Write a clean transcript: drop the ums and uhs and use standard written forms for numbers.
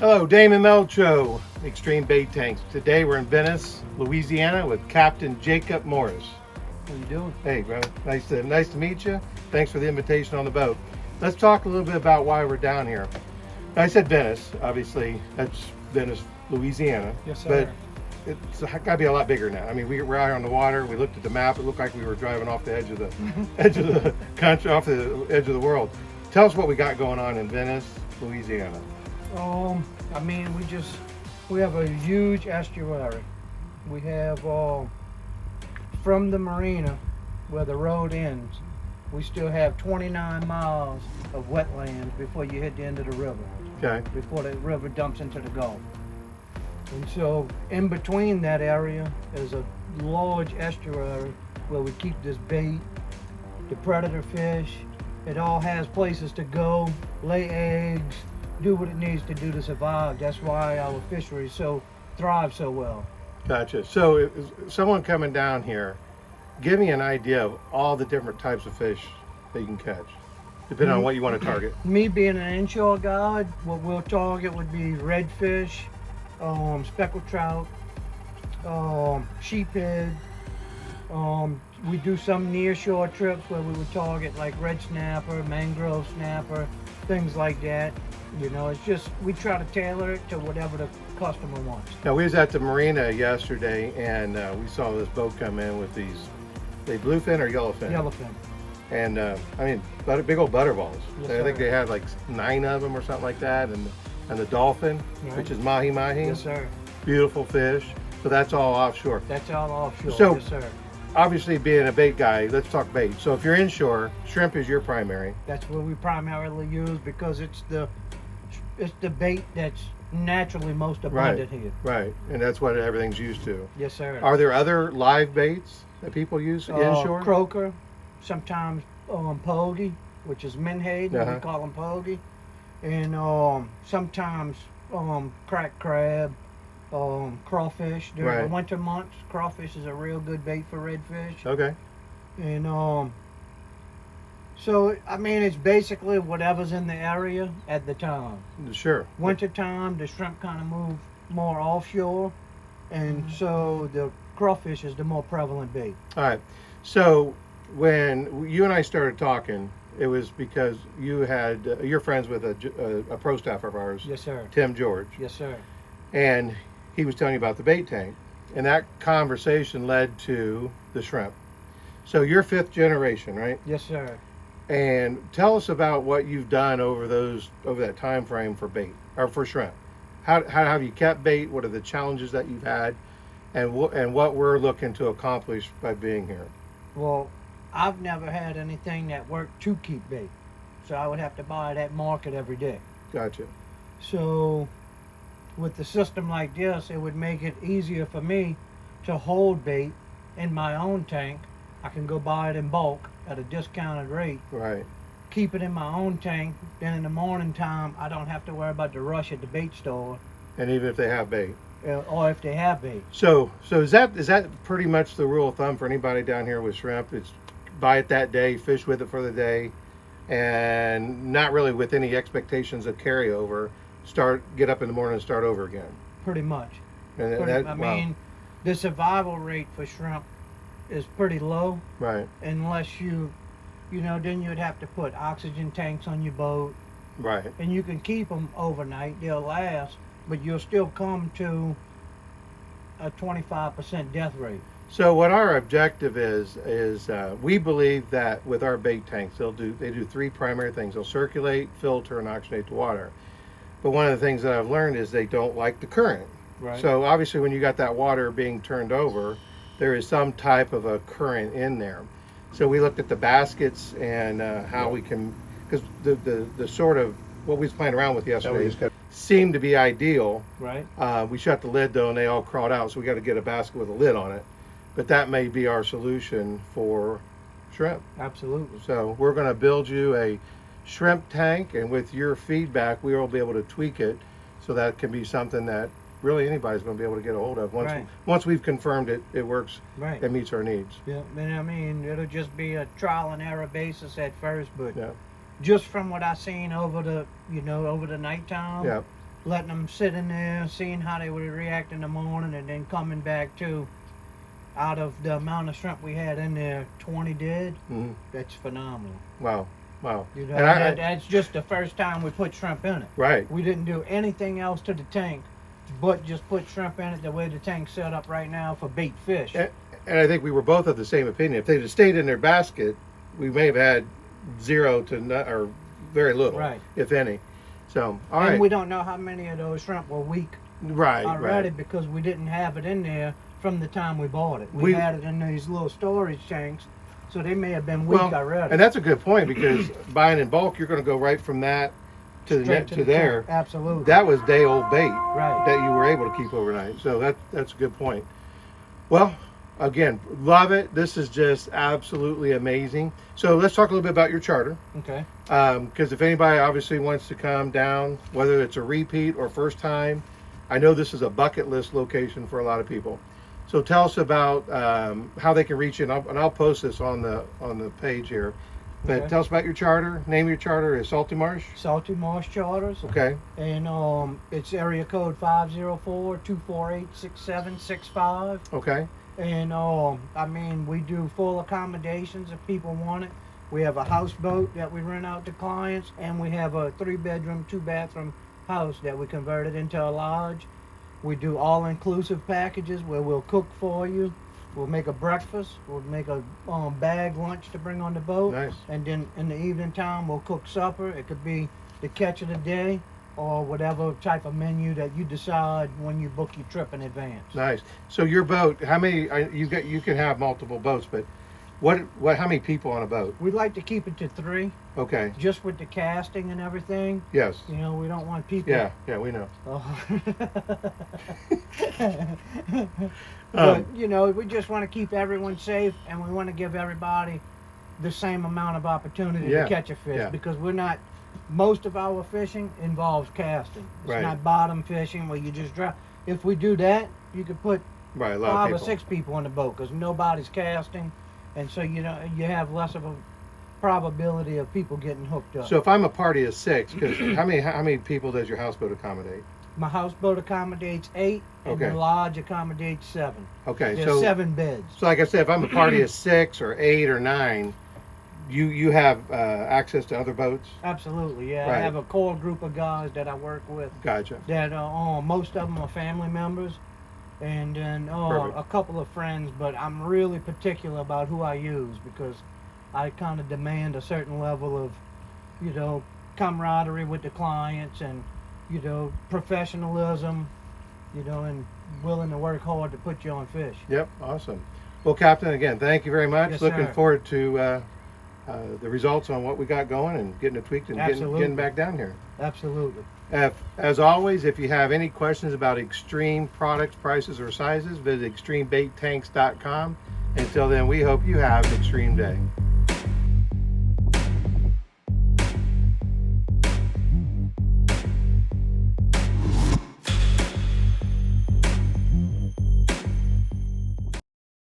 Hello, Damon Melcho, X-Treme Bait Tanks. Today we're in Venice, Louisiana with Captain Jacob Morris. How you doing? Hey, bro. Nice to meet you. Thanks for the invitation on the boat. Let's talk a little bit about why we're down here. I said Venice, obviously. That's Venice, Louisiana. Yes, sir. But it's got to be a lot bigger now. I mean, we're out on the water. We looked at the map. It looked like we were driving off the edge of the edge of the country, off the edge of the world. Tell us what we got going on in Venice, Louisiana. I mean, we have a huge estuary. We have from the marina where the road ends, we still have 29 miles of wetlands before you hit the end of the river. Okay. Before the river dumps into the Gulf. And so in between that area is a large estuary where we keep this bait, the predator fish. It all has places to go, lay eggs, do what it needs to do to survive. That's why our fishery thrives so well. Gotcha. So if someone coming down here, give me an idea of all the different types of fish that you can catch, depending on what you want to target. Me being an inshore guide, what we'll target would be redfish, speckled trout, sheephead. We do some nearshore trips where we would target like red snapper, mangrove snapper, things like that. You know, it's just, we try to tailor it to whatever the customer wants. Now, we was at the marina yesterday, and we saw this boat come in with these, they bluefin or yellowfin? Yellowfin. And I mean, big old butterballs. Yes, I think sir. they had like 9 of them or something like that, and the dolphin, Right. which is mahi-mahi. Yes, sir. Beautiful fish. So that's all offshore. That's all offshore. So, yes, sir. Obviously, being a bait guy, let's talk bait. So if you're inshore, shrimp is your primary. That's what we primarily use because it's the bait that's naturally most abundant here. Right, and that's what everything's used to. Yes, sir. Are there other live baits that people use inshore? Croaker, sometimes pogie, which is menhaden, we call them pogie, and sometimes cracked crab, crawfish. During the winter months, crawfish is a real good bait for redfish. Okay. And so, I mean, it's basically whatever's in the area at the time. Sure. Winter time, the shrimp kind of move more offshore, and so the crawfish is the more prevalent bait. All right. So when you and I started talking, it was because you had you're friends with a ProStaffer of ours. Yes, sir. Tim George. Yes, sir. And he was telling you about the bait tank, and that conversation led to the shrimp. So you're 5th generation, right? Yes, sir. And tell us about what you've done over that time frame for bait or for shrimp. How have you kept bait? What are the challenges that you've had, and what we're looking to accomplish by being here? Well, I've never had anything that worked to keep bait, so I would have to buy it at market every day. Gotcha. So with the system like this, it would make it easier for me to hold bait in my own tank. I can go buy it in bulk at a discounted rate. Right. Keep it in my own tank. Then in the morning time, I don't have to worry about the rush at the bait store. And even if they have bait. Or if they have bait. So is that pretty much the rule of thumb for anybody down here with shrimp? It's buy it that day, fish with it for the day, and not really with any expectations of carryover. Get up in the morning and start over again. Pretty much. And I mean, the survival rate for shrimp is pretty low. Right. Unless then you'd have to put oxygen tanks on your boat. Right. And you can keep them overnight. They'll last, but you'll still come to a 25% death rate. So what our objective is we believe that with our bait tanks, they do 3 primary things. They'll circulate, filter, and oxygenate the water. But one of the things that I've learned is they don't like the current. Right. So obviously when you got that water being turned over, there is some type of a current in there. So we looked at the baskets and how we can, because the sort of what we was playing around with yesterday seemed to be ideal. Right. We shut the lid though and they all crawled out, so we got to get a basket with a lid on it. But that may be our solution for shrimp. Absolutely. So we're going to build you a shrimp tank, and with your feedback we will be able to tweak it so that it can be something that really anybody's going to be able to get a hold of once we've confirmed it works. Right. It meets our needs. Yeah, and I mean, it'll just be a trial and error basis at first, but Yeah. just from what I seen over the nighttime, Yeah. letting them sit in there, seeing how they would react in the morning, and then coming back to, out of the amount of shrimp we had in there, 20 dead. That's phenomenal. Wow. Wow. You know, And that's just the first time we put shrimp in it. right. We didn't do anything else to the tank but just put shrimp in it the way the tank's set up right now for bait fish. And I think we were both of the same opinion. If they'd have stayed in their basket, we may have had 0 to none, or very little, Right. if any. So, all And right. we don't know how many of those shrimp were weak Right, already right. because we didn't have it in there from the time we bought it. We had it in these little storage tanks, so they may have been weak already. And that's a good point, because buying in bulk, you're going to go right from that to the net to there. tank. Absolutely. That was day old bait Right. that you were able to keep overnight. So that's a good point. Well, again, love it. This is just absolutely amazing. So let's talk a little bit about your charter. Okay. Because if anybody obviously wants to come down, whether it's a repeat or first time, I know this is a bucket list location for a lot of people. So tell us about how they can reach you, and I'll post this on the page here. But Okay. tell us about your charter. Name of your charter is Salty Marsh. Salty Marsh Charters. Okay. And it's area code 504-248-6765. Okay. And I mean, we do full accommodations if people want it. We have a houseboat that we rent out to clients, and we have a 3-bedroom, 2-bathroom house that we converted into a lodge. We do all-inclusive packages where we'll cook for you. We'll make a breakfast. We'll make a bag lunch to bring on the boat. Nice. And then in the evening time, we'll cook supper. It could be the catch of the day, or whatever type of menu that you decide when you book your trip in advance. Nice. So your boat, how many? You can have multiple boats, but what? How many people on a boat? We'd like to keep it to 3, Okay. just with the casting and everything. Yes. You know, we don't want people. Yeah. Yeah. We know. But you know, we just want to keep everyone safe, and we want to give everybody the same amount of opportunity Yeah. to catch a fish, Yeah. because we're not. Most of our fishing involves casting. It's Right. not bottom fishing where you just drop. If we do that, you could put Right. A lot 5 of or people. 6 people on the boat, because nobody's casting, and so you know you have less of a probability of people getting hooked up. So if I'm a party of 6, because how many people does your houseboat accommodate? My houseboat accommodates 8, and Okay. the lodge accommodates 7. Okay. There's So 7 beds. So like I said, if I'm a party of 6 or 8 or 9, you have access to other boats. Absolutely, yeah. Right. I have a core group of guys that I work with Gotcha. that most of them are family members, and then Perfect. a couple of friends, but I'm really particular about who I use, because I kind of demand a certain level of, you know, camaraderie with the clients, and, you know, professionalism, you know, and willing to work hard to put you on fish. Yep. Awesome. Well, Captain, again, thank you very much. Yes, Looking sir. forward to the results on what we got going and getting it tweaked and Absolutely. getting back down here. Absolutely. As always, if you have any questions about X-Treme products, prices, or sizes, visit XtremeBaitTanks.com. Until then, we hope you have an X-Treme day.